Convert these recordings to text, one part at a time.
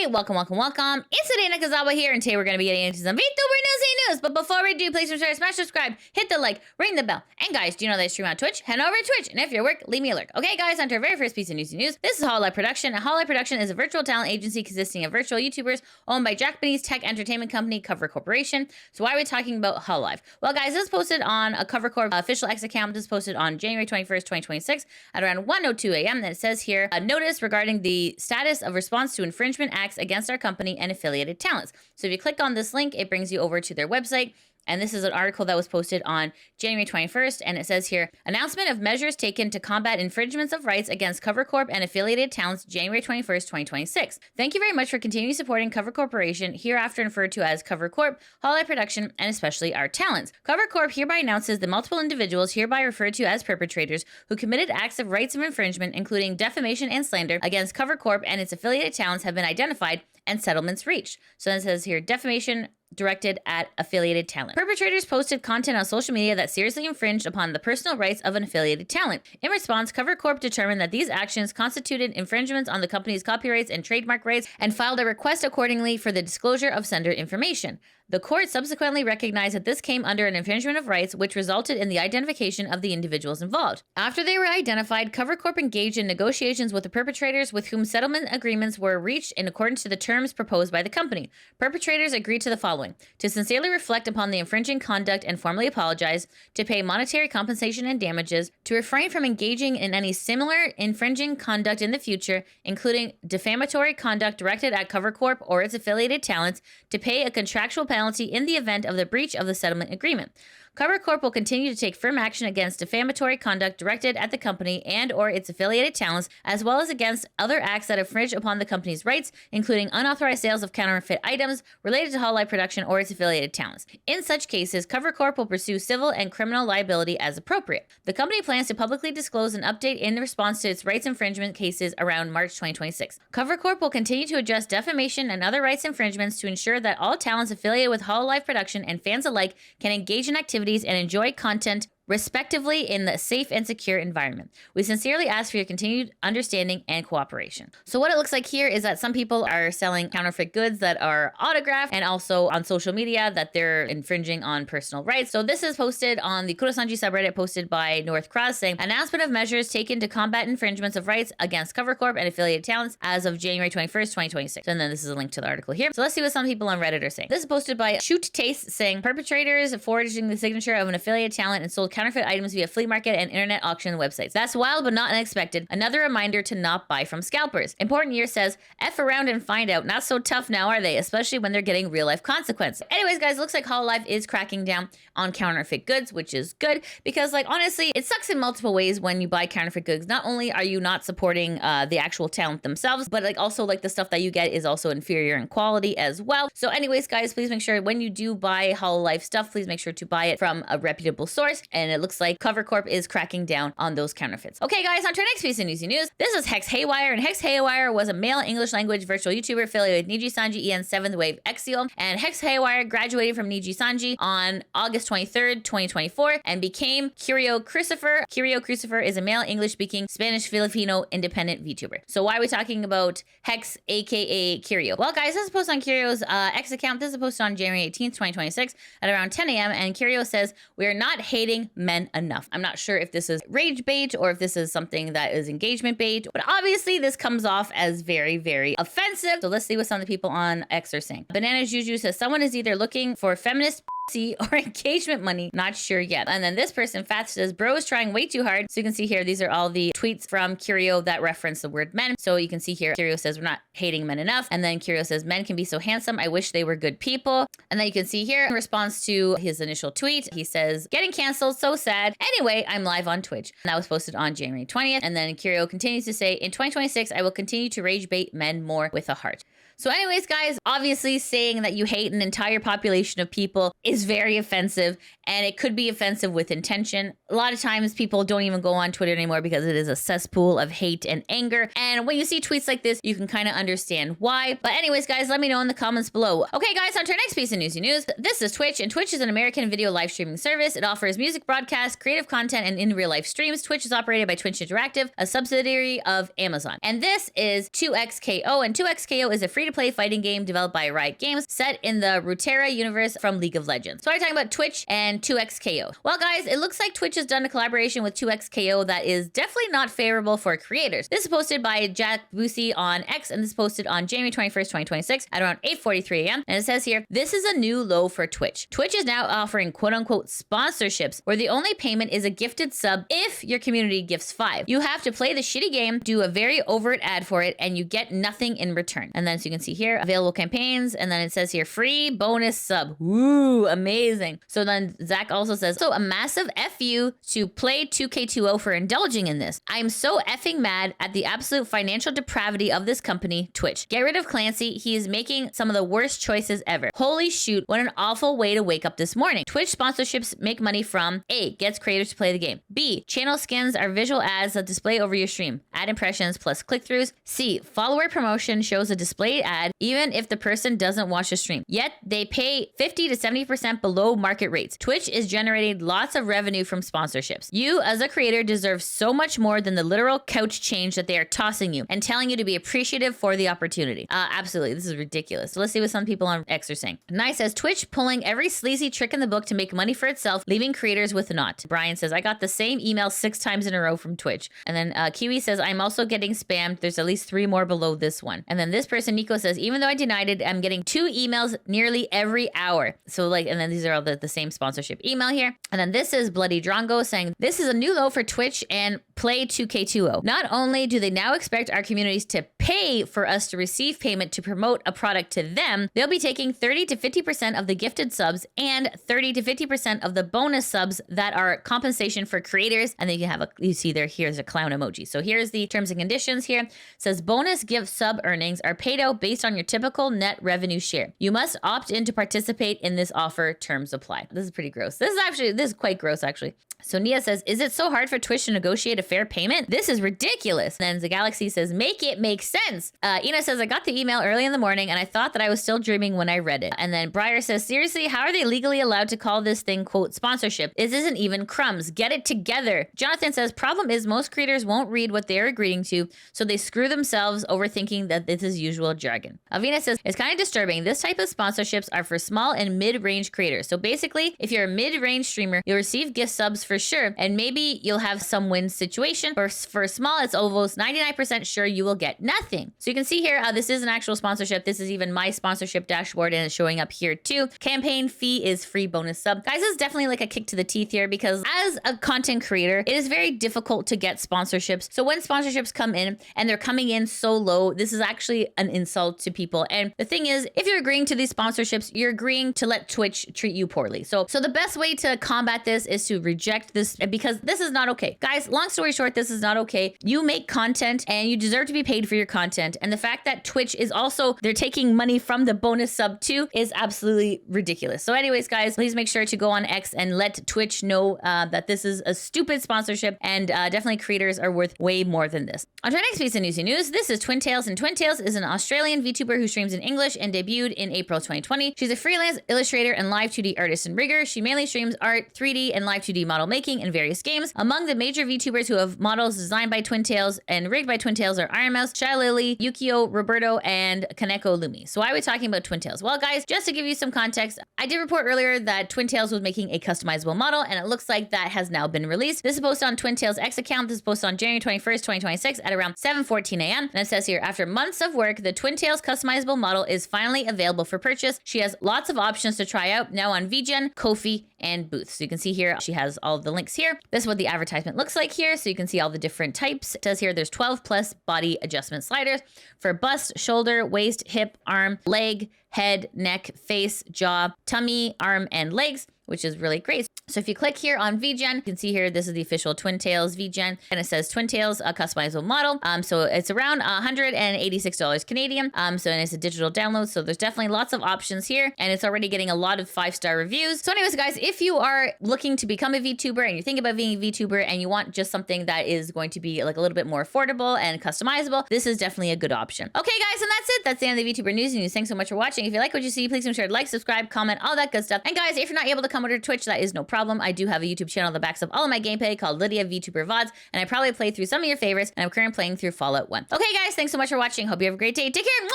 everybody. Welcome. It's LidiaNekozawa here, and today we're going to be getting into some VTuber Newsy news. But before we do, please share, smash subscribe, hit the like, ring the bell. And guys, do you know they stream on Twitch? Head over to Twitch, and if you're at work, leave me a lurk. Okay, guys, on to our very first piece of Newsy news. This is Hololive Production. Hololive Production is a virtual talent agency consisting of virtual YouTubers owned by Japanese tech entertainment company Cover Corporation. So why are we talking about Hololive? Well, guys, this is posted on a Cover Corp official X account. This is posted on January 21st, 2026 at around 1:02 a.m. And it says here, a notice regarding the status of response to infringement acts against our company and affiliated talents. So if you click on this link, it brings you over to their website. And this is an article that was posted on January 21st. And it says here, announcement of measures taken to combat infringements of rights against Cover Corp and affiliated talents, January 21st, 2026. Thank you very much for continuing supporting Cover Corporation, hereafter referred to as Cover Corp, Hololive Production, and especially our talents. Cover Corp hereby announces that multiple individuals hereby referred to as perpetrators who committed acts of rights of infringement, including defamation and slander against Cover Corp and its affiliated talents have been identified and settlements reached. So it says here, defamation directed at affiliated talent. Perpetrators posted content on social media that seriously infringed upon the personal rights of an affiliated talent. In response, Cover Corp determined that these actions constituted infringements on the company's copyrights and trademark rights and filed a request accordingly for the disclosure of sender information. The court subsequently recognized that this came under an infringement of rights, which resulted in the identification of the individuals involved. After they were identified, Cover Corp engaged in negotiations with the perpetrators, with whom settlement agreements were reached in accordance to the terms proposed by the company. Perpetrators agreed to the following: to sincerely reflect upon the infringing conduct and formally apologize, to pay monetary compensation and damages, to refrain from engaging in any similar infringing conduct in the future, including defamatory conduct directed at Cover Corp or its affiliated talents, to pay a contractual penalty in the event of the breach of the settlement agreement. Cover Corp will continue to take firm action against defamatory conduct directed at the company and or its affiliated talents, as well as against other acts that infringe upon the company's rights, including unauthorized sales of counterfeit items related to Hololive Production or its affiliated talents. In such cases, Cover Corp will pursue civil and criminal liability as appropriate. The company plans to publicly disclose an update in response to its rights infringement cases around March 2026. Cover Corp will continue to address defamation and other rights infringements to ensure that all talents affiliated with Hololive Production and fans alike can engage in activities and enjoy content respectively in a safe and secure environment. We sincerely ask for your continued understanding and cooperation. So what it looks like here is that some people are selling counterfeit goods that are autographed, and also on social media that they're infringing on personal rights. So this is posted on the Kurosanji subreddit, posted by North Cross, saying announcement of measures taken to combat infringements of rights against Cover Corp and affiliated talents as of January 21st, 2026. And then this is a link to the article here. So let's see what some people on Reddit are saying. This is posted by Shoot Taste, saying perpetrators forging the signature of an affiliated talent and sold counterfeit items via flea market and internet auction websites. That's wild but not unexpected. Another reminder to not buy from scalpers. Important Year says, F around and find out. Not so tough now, are they? Especially when they're getting real life consequences. Anyways, guys, looks like Hololive is cracking down on counterfeit goods, which is good because, like, honestly, it sucks in multiple ways when you buy counterfeit goods. Not only are you not supporting the actual talent themselves, but like also like the stuff that you get is also inferior in quality as well. So anyways, guys, please make sure when you do buy Hololive stuff, please make sure to buy it from a reputable source. And it looks like Cover Corp is cracking down on those counterfeits. Okay, guys, on to our next piece of Newsy news. This is Hex Haywire, and Hex Haywire was a male English language virtual YouTuber affiliated with Niji-sanji EN 7th Wave Exio, and Hex Haywire graduated from Niji-sanji on August 23rd, 2024, and became Kyrio Cifer. Kyrio Cifer is a male English-speaking Spanish-Filipino independent VTuber. So why are we talking about Hex, aka Kyrio? Well, guys, this is posted on Kyrio's X account. This is posted on January 18th, 2026 at around 10 a.m. And Kyrio says, "We are not hating men enough." I'm not sure if this is rage bait or if this is something that is engagement bait, but obviously this comes off as very, very offensive. So let's see what some of the people on X are saying. Banana Juju says, someone is either looking for feminist or engagement money, not sure yet. And then this person, Fat, says, bro is trying way too hard. So you can see here, these are all the tweets from Kyrio that reference the word men. So you can see here, Kyrio says, we're not hating men enough. And then Kyrio says, men can be so handsome. I wish they were good people. And then you can see here, in response to his initial tweet, he says, getting canceled, so sad. Anyway, I'm live on Twitch. And that was posted on January 20th. And then Kyrio continues to say, in 2026, I will continue to rage bait men more with a heart. So anyways, guys, obviously saying that you hate an entire population of people is very offensive, and it could be offensive with intention. a lot of times people don't even go on Twitter anymore because it is a cesspool of hate and anger. And when you see tweets like this, you can kind of understand why. But anyways, guys, let me know in the comments below. Okay, guys, on to our next piece of Newsy news. This is Twitch, and Twitch is an American video live streaming service. It offers music broadcasts, creative content, and in real life streams. Twitch is operated by Twitch Interactive, a subsidiary of Amazon. And this is 2XKO, and 2XKO is a free-to-play fighting game developed by Riot Games, set in the Runeterra universe from League of Legends. So I'm talking about Twitch and 2XKO. Well, guys, it looks like Twitch has done a collaboration with 2XKO that is definitely not favorable for creators. This is posted by Jack Busey on X, and this is posted on January 21st, 2026 at around 8:43 a.m. And it says here, this is a new low for Twitch. Twitch is now offering quote-unquote sponsorships, where the only payment is a gifted sub if your community gifts 5. You have to play the shitty game, do a very overt ad for it, and you get nothing in return. And then, so you can see here, available campaigns, and then it says here, free bonus sub. Woo, amazing. So then Zach also says, so a massive F you to Play 2K20 for indulging in this. I'm so effing mad at the absolute financial depravity of this company, Twitch. Get rid of Clancy. He is making some of the worst choices ever. Holy shoot, what an awful way to wake up this morning. Twitch sponsorships make money from A, gets creators to play the game. B, channel skins are visual ads that display over your stream. Ad impressions plus click-throughs. C, follower promotion shows a displayed ad even if the person doesn't watch the stream. Yet they pay 50 to 70% below market rates. Twitch is generating lots of revenue from sponsorships. You as a creator deserve so much more than the literal couch change that they are tossing you and telling you to be appreciative for the opportunity. Absolutely, this is ridiculous. So let's see what some people on X are saying. Nye says, Twitch pulling every sleazy trick in the book to make money for itself, leaving creators with naught. Brian says, I got the same email 6 times in a row from Twitch. And then Kiwi says, I'm also getting spammed. There's at least 3 more below this one. And then this person, Nico, says, even though I denied it, I'm getting 2 emails nearly every hour. So like, and then these are all the same sponsorship email here. And then this is Bloody Drongo saying, this is a new low for Twitch and Play 2K20. Not only do they now expect our communities to pay for us to receive payment to promote a product to them, they'll be taking 30 to 50% of the gifted subs and 30 to 50% of the bonus subs that are compensation for creators. And then you have you see there, here's a clown emoji. So here's the terms and conditions here. It says bonus gift sub earnings are paid out based on your typical net revenue share. You must opt in to participate in this offer. Terms apply. This is pretty gross. This is quite gross actually. So Nia says, is it so hard for Twitch to negotiate a fair payment? This is ridiculous. Then the Galaxy says, make it make sense. Ina says, I got the email early in the morning and I thought that I was still dreaming when I read it. And then Briar says, seriously, how are they legally allowed to call this thing, quote, sponsorship? This isn't even crumbs. Get it together. Jonathan says, problem is most creators won't read what they're agreeing to, so they screw themselves over thinking that this is usual jargon. Avina says, it's kind of disturbing. This type of sponsorships are for small and mid-range creators. So basically, if you're a mid-range streamer, you'll receive gift subs for sure, and maybe you'll have some win situation. For small, it's almost 99% sure you will get nothing. So you can see here, this is an actual sponsorship. This is even my sponsorship dashboard, and it's showing up here too. Campaign fee is free bonus sub. Guys, this is definitely like a kick to the teeth here, because as a content creator, it is very difficult to get sponsorships. So when sponsorships come in and they're coming in so low, this is actually an insult to people. And the thing is, if you're agreeing to these sponsorships, you're agreeing to let Twitch treat you poorly. So the best way to combat this is to reject this, because this is not okay. Guys, long story short, this is not okay. You make content and you deserve to be paid for your content. And the fact that Twitch is also, they're taking money from the bonus sub too, is absolutely ridiculous. So anyways, guys, please make sure to go on X and let Twitch know that this is a stupid sponsorship, and definitely creators are worth way more than this. On to our next piece of Newsy news. This is Twin Tails, and Twin Tails is an Australian VTuber who streams in English and debuted in April 2020. She's a freelance illustrator and live 2D artist and rigger. She mainly streams art, 3D, and live 2D model making in various games. Among the major VTubers who have models designed by Twin Tails and rigged by Twin Tails are ironmouse, shylily, Yukio, Roberto, and Kaneko Lumi. So why are we talking about Twin Tails? Well, guys, just to give you some context, I did report earlier that Twin Tails was making a customizable model, and it looks like that has now been released. This is posted on Twin Tails X account. This is posted on January 21st, 2026 at around 7:14 a.m. And it says here, after months of work, the Twin Tails customizable model is finally available for purchase. She has lots of options to try out now on VGen, Ko-fi, and Booth. So you can see here, she has all of the links here. This is what the advertisement looks like here. So you can see all the different types. It says here, there's 12 plus body adjustment sliders for bust, shoulder, waist, hip, arm, leg, head, neck, face, jaw, tummy, arm, and legs, which is really great. So if you click here on VGen, you can see here, this is the official Twin Tails VGen, and it says Twin Tails, a customizable model. So it's around $186 Canadian. And it's a digital download. So there's definitely lots of options here, and it's already getting a lot of 5-star reviews. So anyways, guys, if you are looking to become a VTuber and you're thinking about being a VTuber and you want just something that is going to be like a little bit more affordable and customizable, this is definitely a good option. Okay, guys, and that's it. That's the end of the VTuber Newsy. Thanks so much for watching. If you like what you see, please make sure to like, subscribe, comment, all that good stuff. And guys, if you're not able to come over to Twitch, that is no problem. I do have a YouTube channel that backs up all of my gameplay called LidiaVtuber VODs, and I probably play through some of your favorites, and I'm currently playing through Fallout 1. Okay, guys, thanks so much for watching. Hope you have a great day. Take care.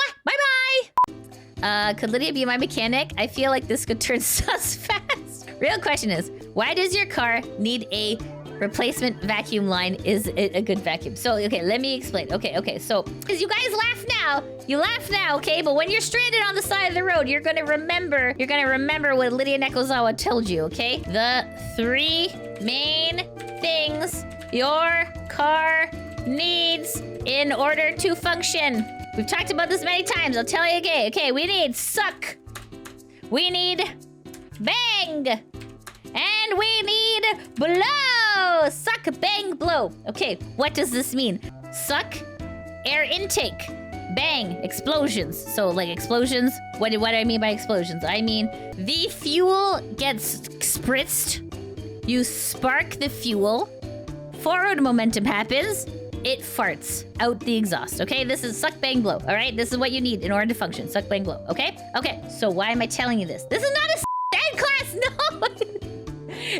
Bye-bye. Could Lidia be my mechanic? I feel like this could turn sus fast. Real question is, why does your car need a replacement vacuum line? Is it a good vacuum? So, okay, let me explain. Okay, so, because you guys laugh now, okay? But when you're stranded on the side of the road, you're gonna remember what LidiaNekozawa told you, okay? The 3 main things your car needs in order to function. We've talked about this many times, I'll tell you again. Okay, we need suck, we need bang, and we need blow. Suck, bang, blow. Okay, what does this mean? Suck, air intake. Bang, explosions. So like explosions, what do I mean by explosions? I mean, the fuel gets spritzed, you spark the fuel, forward momentum happens, it farts out the exhaust, okay? This is suck, bang, blow, all right? This is what you need in order to function, suck, bang, blow, okay? Okay, so why am I telling you this? This is not a ed class, no!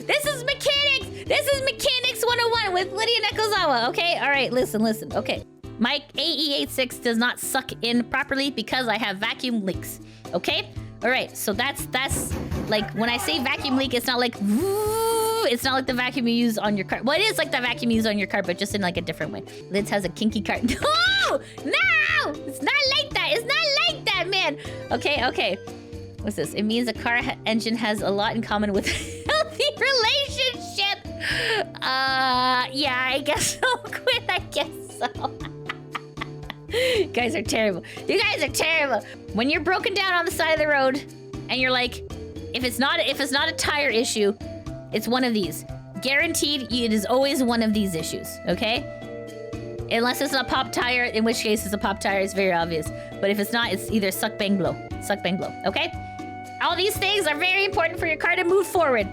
This is mechanics! This is Mechanics 101 with LidiaNekozawa, okay? All right, listen, okay. My AE86 does not suck in properly because I have vacuum leaks, okay? All right, so that's like, when I say vacuum leak, it's not like, it's not like the vacuum you use on your car. Well, it is like the vacuum you use on your car, but just in like a different way. Lids has a kinky car. No! It's not like that. It's not like that, man. Okay. What's this? It means a car engine has a lot in common with a healthy relationship. Yeah, I guess so. Quit, I guess so. You guys are terrible. You guys are terrible. When you're broken down on the side of the road and you're like, if it's not a tire issue, it's one of these. Guaranteed, it is always one of these issues, okay? Unless it's a pop tire, in which case it's a pop tire, it's very obvious. But if it's not, it's either suck, bang, blow. Suck, bang, blow, okay? All these things are very important for your car to move forward.